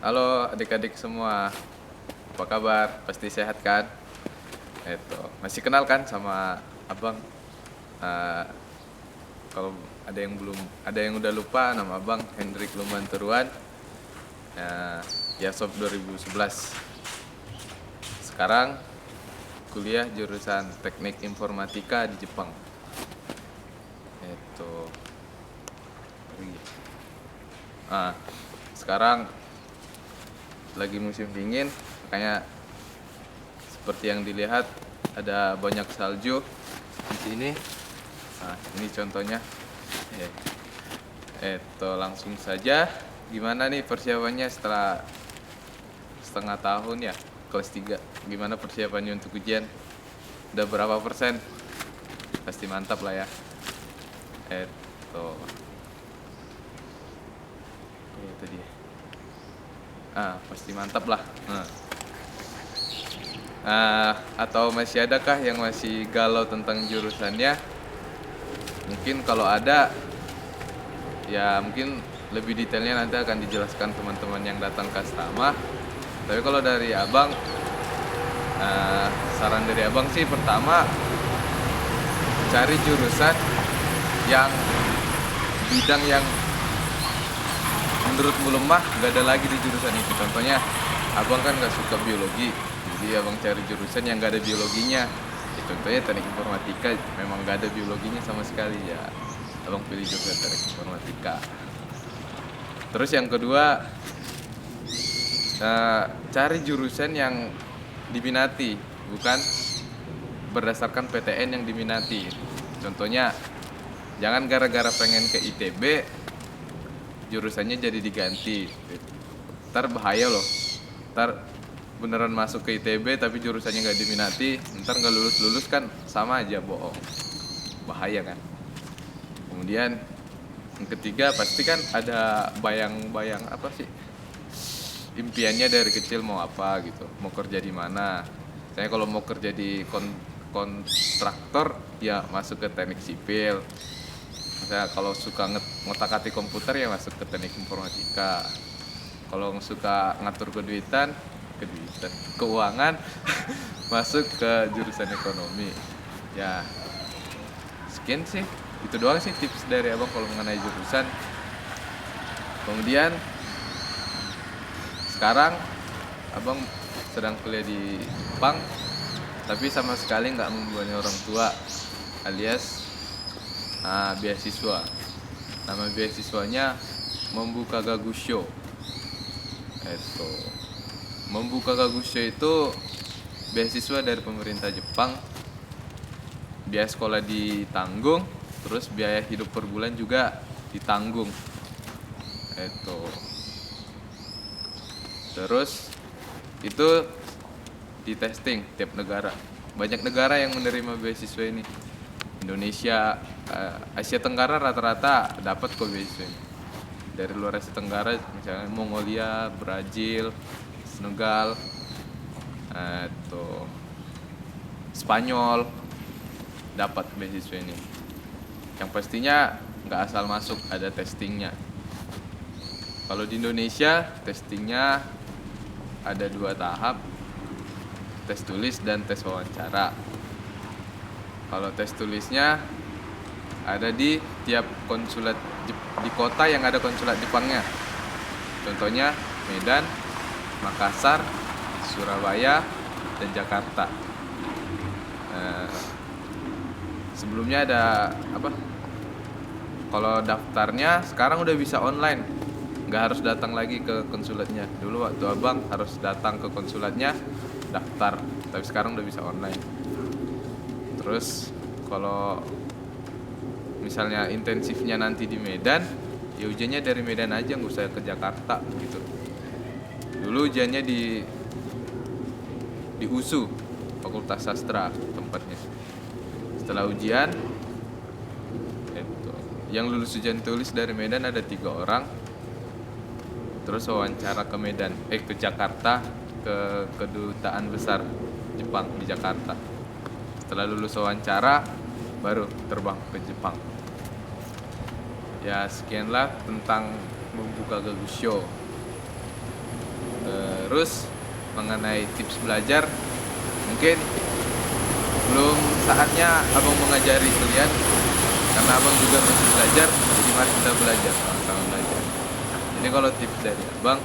Halo adik-adik semua, apa kabar? Pasti sehat kan? Masih kenal kan sama abang? Eh, Kalau ada yang belum, ada yang udah lupa, nama abang Hendrik Lumanturuan, ya sob 2011. Sekarang kuliah jurusan Teknik Informatika di Jepang. Itu. Sekarang lagi musim dingin, makanya seperti yang dilihat ada banyak salju di sini. Nah, ini contohnya. Langsung saja. Gimana nih persiapannya setelah setengah tahun ya, kelas 3? Gimana persiapannya untuk ujian? Udah berapa persen? Pasti mantap lah ya. Itu dia. Pasti mantap lah. Atau masih adakah yang masih galau tentang jurusannya? Mungkin kalau ada, ya mungkin lebih detailnya nanti akan dijelaskan teman-teman yang datang ke Astama. Tapi kalau dari abang, saran dari abang sih pertama cari jurusan yang bidang yang menurutmu lemah, gak ada lagi di jurusan itu. Contohnya abang kan gak suka biologi, jadi abang cari jurusan yang gak ada biologinya. Contohnya teknik informatika, memang gak ada biologinya sama sekali, ya abang pilih jurusan teknik informatika. Terus yang kedua, cari jurusan yang diminati, bukan berdasarkan PTN yang diminati. Contohnya, jangan gara-gara pengen ke ITB jurusannya jadi diganti. Ntar bahaya loh. Ntar beneran masuk ke ITB tapi jurusannya gak diminati, ntar gak lulus-lulus kan sama aja bohong. Bahaya kan. Kemudian yang ketiga, pasti kan ada bayang-bayang apa sih, impiannya dari kecil mau apa gitu, mau kerja di mana. Saya kalau mau kerja di kontraktor ya masuk ke teknik sipil. Misalnya kalau suka ngotak-atik komputer ya masuk ke teknik informatika. Kalau suka ngatur keuangan masuk ke jurusan ekonomi. Ya sekian sih, itu doang sih tips dari abang kalau mengenai jurusan. Kemudian sekarang abang sedang kuliah di Jepang, tapi sama sekali nggak membebani orang tua, alias beasiswa. Nama beasiswanya Membuka Gagusho. Membuka Gagusho itu beasiswa dari pemerintah Jepang. Biaya sekolah ditanggung, terus biaya hidup per bulan juga ditanggung. Terus itu di testing tiap negara. Banyak negara yang menerima beasiswa ini. Indonesia, Asia Tenggara rata-rata dapat kok beasiswa ini. Dari luar Asia Tenggara misalnya Mongolia, Brazil, Senegal, Spanyol dapat beasiswa ini. Yang pastinya nggak asal masuk, ada testingnya. Kalau di Indonesia testingnya ada 2 tahap, tes tulis dan tes wawancara. Kalau tes tulisnya ada di tiap konsulat di kota yang ada konsulat Jepangnya. Contohnya Medan, Makassar, Surabaya, dan Jakarta. Sebelumnya ada apa? Kalau daftarnya sekarang udah bisa online, nggak harus datang lagi ke konsulatnya. Dulu waktu abang harus datang ke konsulatnya daftar, tapi sekarang udah bisa online. Terus kalau misalnya intensifnya nanti di Medan, ya ujiannya dari Medan aja, nggak usah ke Jakarta gitu. Dulu ujiannya di USU, Fakultas Sastra tempatnya. Setelah ujian, yang lulus ujian tulis dari Medan ada 3 orang. Terus wawancara ke Medan, ke Jakarta, ke kedutaan besar Jepang di Jakarta. Setelah lulus wawancara, baru terbang ke Jepang. Ya sekianlah tentang Membuka Gagusho. Terus mengenai tips belajar, mungkin belum saatnya abang mengajari kalian, karena abang juga masih belajar. Jadi mari kita belajar, sama-sama belajar. Jadi kalau tips dari abang,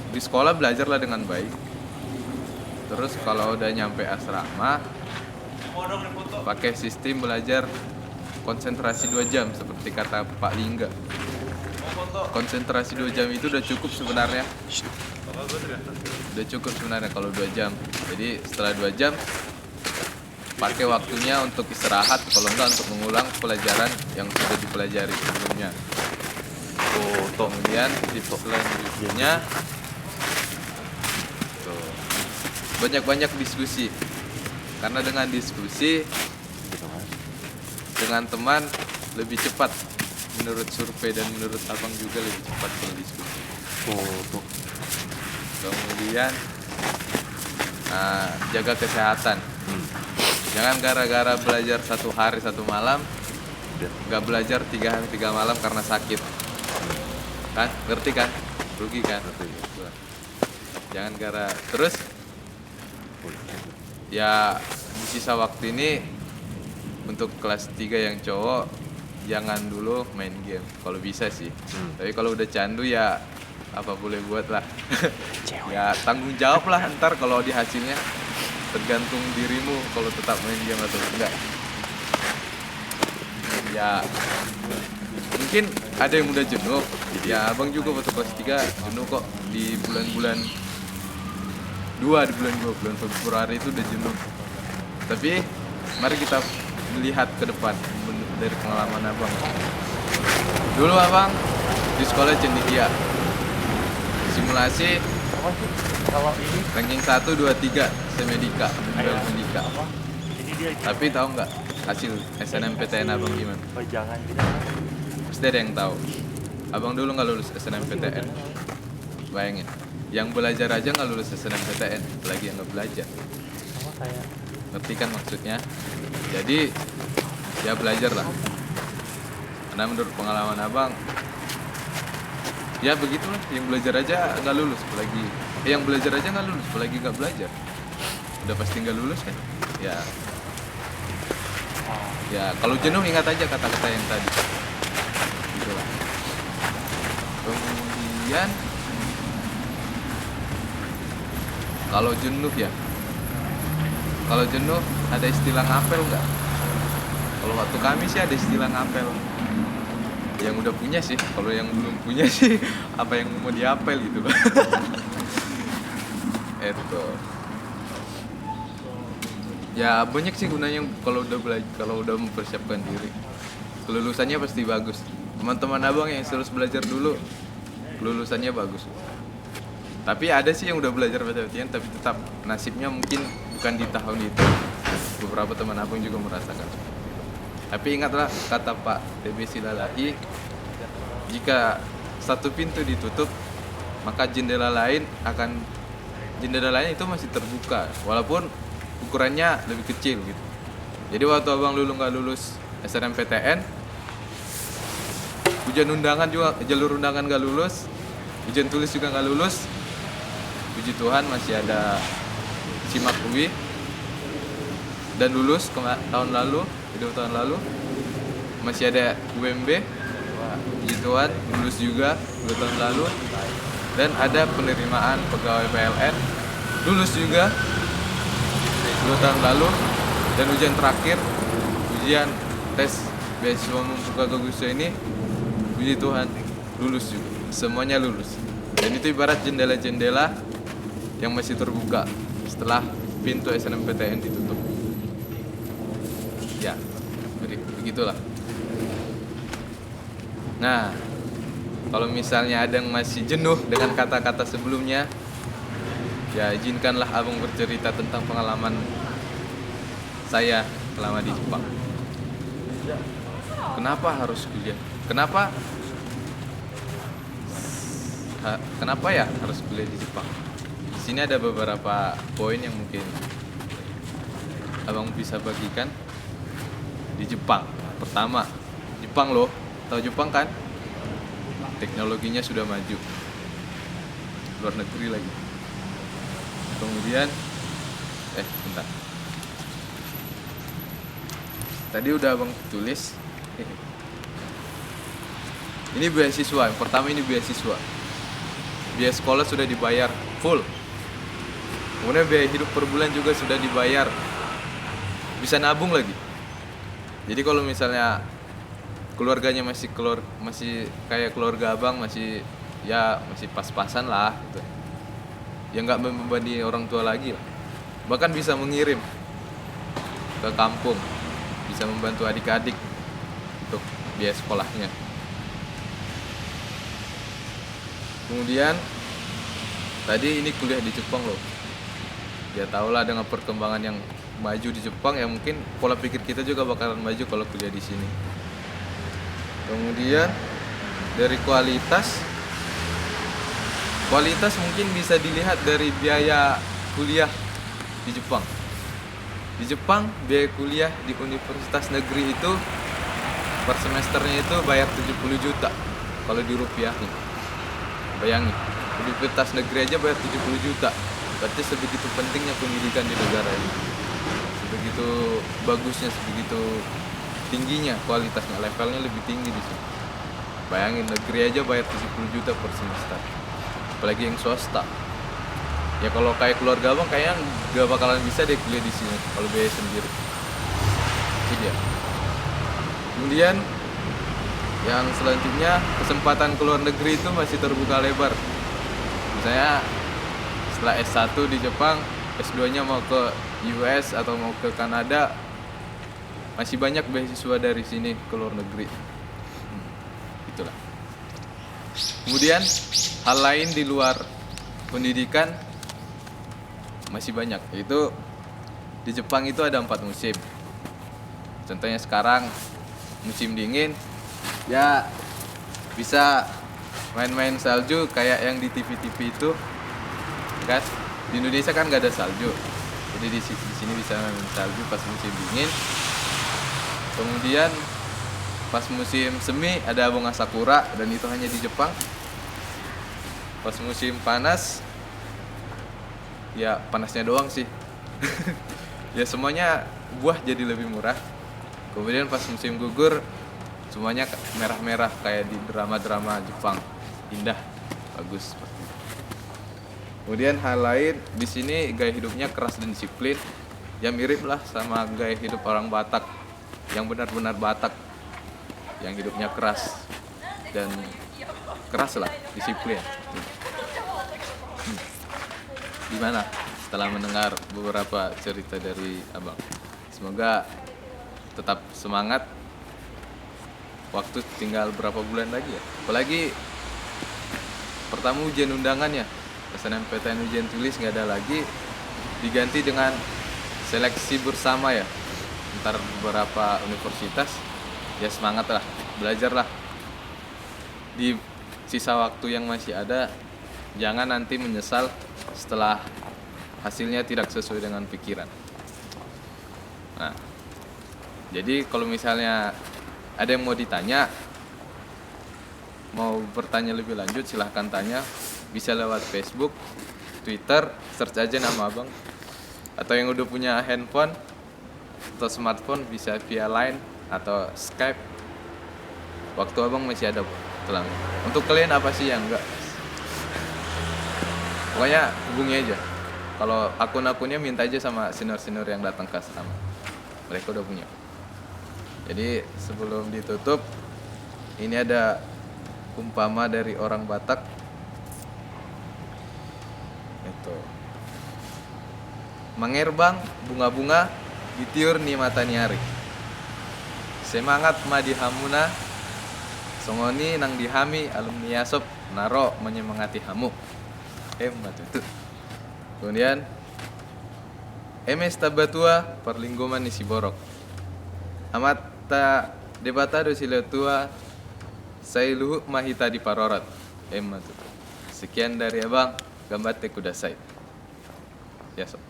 di sekolah belajarlah dengan baik. Terus kalau udah nyampe asrama, pakai sistem belajar konsentrasi 2 jam seperti kata Pak Lingga. Konsentrasi 2 jam itu udah cukup sebenarnya. Udah cukup sebenarnya kalau 2 jam. Jadi setelah 2 jam pakai waktunya untuk istirahat, kalau enggak untuk mengulang pelajaran yang sudah dipelajari sebelumnya. Kemudian tips selanjutnya, banyak-banyak diskusi. Karena dengan diskusi dengan teman lebih cepat, menurut survei dan menurut abang juga lebih cepat kalau diskusi. Kemudian jaga kesehatan. Jangan gara-gara belajar 1 hari 1 malam nggak belajar 3 hari 3 malam karena sakit. Kan ngerti kan, rugi kan. Jangan terus ya, di sisa waktu ini untuk kelas 3 yang cowok jangan dulu main game kalau bisa sih. Tapi kalau udah candu ya apa boleh buat lah. Ya tanggung jawab lah ntar kalau di hasilnya, tergantung dirimu kalau tetap main game atau enggak. Ya mungkin ada yang udah jenuh. Ya abang juga waktu kelas 3 jenuh kok di bulan 2, bulan Februari itu udah jenuh. Tapi mari kita melihat ke depan dari pengalaman abang. Dulu abang di sekolah cendikia, simulasi ranking 1, 2, 3 semedika, medika. Tapi tahu nggak hasil SNMPTN abang gimana? Pasti ada yang tahu. Abang dulu nggak lulus SNMPTN. Bayangin, yang belajar aja nggak lulus SNMPTN, apalagi yang nggak belajar. Ngerti kan maksudnya? Jadi ya belajar lah. Karena menurut pengalaman abang, ya begitulah, yang belajar aja nggak lulus, apalagi yang belajar aja nggak lulus, apalagi nggak belajar, udah pasti nggak lulus kan? Ya kalau jenuh ingat aja kata-kata yang tadi. Gitulah. Kemudian kalau jenuh ada istilah ngapel nggak? Kalau waktu kami sih ada istilah ngapel. Yang udah punya sih, kalau yang belum punya sih apa yang mau diapel gitu kan. Itu. Ya banyak sih gunanya kalau udah mempersiapkan diri. Kelulusannya pasti bagus. Teman-teman abang yang terus belajar dulu, kelulusannya bagus. Tapi ada sih yang udah belajar mati-matian tapi tetap nasibnya mungkin bukan di tahun itu. Beberapa teman abang juga merasakan. Tapi ingatlah kata Pak TB Silalahi, jika satu pintu ditutup, maka jendela lain itu masih terbuka, walaupun ukurannya lebih kecil gitu. Jadi waktu abang nggak lulus SNMPTN, jalur undangan nggak lulus, ujian tulis juga nggak lulus. Puji Tuhan masih ada SIMAK UI dan lulus tahun lalu, 2 tahun lalu. Masih ada UMB, puji Tuhan lulus juga 2 tahun lalu. Dan ada penerimaan pegawai PLN, lulus juga 2 tahun lalu. Dan ujian terakhir, ujian tes beasiswa membuka Gagusa ini, puji Tuhan lulus juga, semuanya lulus. Dan itu ibarat jendela-jendela yang masih terbuka setelah pintu SNMPTN ditutup. Ya, begitulah. Nah, kalau misalnya ada yang masih jenuh dengan kata-kata sebelumnya, ya izinkanlah abang bercerita tentang pengalaman saya selama di Jepang. Kenapa harus kuliah? Kenapa ya harus kuliah di Jepang? Di sini ada beberapa poin yang mungkin abang bisa bagikan di Jepang. Pertama, Jepang loh, tahu Jepang kan? Teknologinya sudah maju. luar negeri lagi. Kemudian bentar, tadi udah abang tulis. Ini beasiswa, yang pertama ini beasiswa, biaya sekolah sudah dibayar full, kemudian biaya hidup per bulan juga sudah dibayar, bisa nabung lagi. Jadi kalau misalnya keluarganya masih kayak keluarga abang, masih pas-pasan lah gitu, ya nggak membebani orang tua lagi lah. Bahkan bisa mengirim ke kampung, bisa membantu adik-adik untuk biaya sekolahnya. Kemudian tadi ini kuliah di Jepang loh, ya tau lah dengan perkembangan yang maju di Jepang, ya mungkin pola pikir kita juga bakalan maju kalau kuliah di sini. Kemudian dari kualitas mungkin bisa dilihat dari biaya kuliah di Jepang. Di Jepang biaya kuliah di universitas negeri itu per semesternya itu bayar 70 juta kalau dirupiahin. Bayangin, universitas negeri aja bayar 70 juta. Berarti sebegitu pentingnya pendidikan di negara ini. Sebegitu bagusnya, sebegitu tingginya kualitasnya, levelnya lebih tinggi di sini. Bayangin, negeri aja bayar 70 juta per semester. Apalagi yang swasta. Ya kalau kayak keluarga abang kayaknya gak bakalan bisa deh kuliah di sini kalau biaya sendiri. Itu dia. Kemudian yang selanjutnya, kesempatan ke luar negeri itu masih terbuka lebar. Misalnya setelah S1 di Jepang, S2-nya mau ke US atau mau ke Kanada, masih banyak beasiswa dari sini ke luar negeri. Itulah. Kemudian hal lain di luar pendidikan masih banyak. Itu di Jepang itu ada 4 musim. Contohnya sekarang musim dingin, ya bisa main-main salju kayak yang di TV-TV itu kan. Di Indonesia kan nggak ada salju, jadi di sini bisa main salju pas musim dingin. Kemudian pas musim semi ada bunga sakura, dan itu hanya di Jepang. Pas musim panas, ya panasnya doang sih. Ya semuanya buah jadi lebih murah. Kemudian pas musim gugur, semuanya merah-merah kayak di drama-drama Jepang, indah, bagus seperti itu. Kemudian hal lain di sini gaya hidupnya keras dan disiplin, ya mirip lah sama gaya hidup orang Batak, yang benar-benar Batak, yang hidupnya keras dan keras lah, disiplin. Gimana setelah mendengar beberapa cerita dari abang? Semoga tetap semangat. Waktu tinggal berapa bulan lagi ya? Apalagi pertama ujian undangannya, SNMPTN ujian tulis nggak ada lagi, diganti dengan seleksi bersama ya antar beberapa universitas. Ya semangat lah, belajarlah di sisa waktu yang masih ada. Jangan nanti menyesal setelah hasilnya tidak sesuai dengan pikiran. Nah, jadi kalau misalnya ada yang mau ditanya, mau bertanya lebih lanjut, silahkan tanya. Bisa lewat Facebook, Twitter, search aja nama abang. Atau yang udah punya handphone atau smartphone bisa via Line atau Skype. Waktu abang masih ada telang. Untuk kalian apa sih yang enggak? Pokoknya hubungi aja. Kalau akun-akunnya minta aja sama senior-senior yang datang ke asrama. Mereka udah punya. Jadi sebelum ditutup, ini ada umpama dari orang Batak. Itu. Mengerbang bunga-bunga ditiur ni mataniari. Semangat madihamuna, songoni nang dihami alumni yasop naro menyemangati hamu. Itu. Kemudian Tabatua perlinggoman isi borok. Amata debata dosilatua sailuhu mahita di parorat. Itu. Sekian dari abang, gambatte kudasai. Ya sob.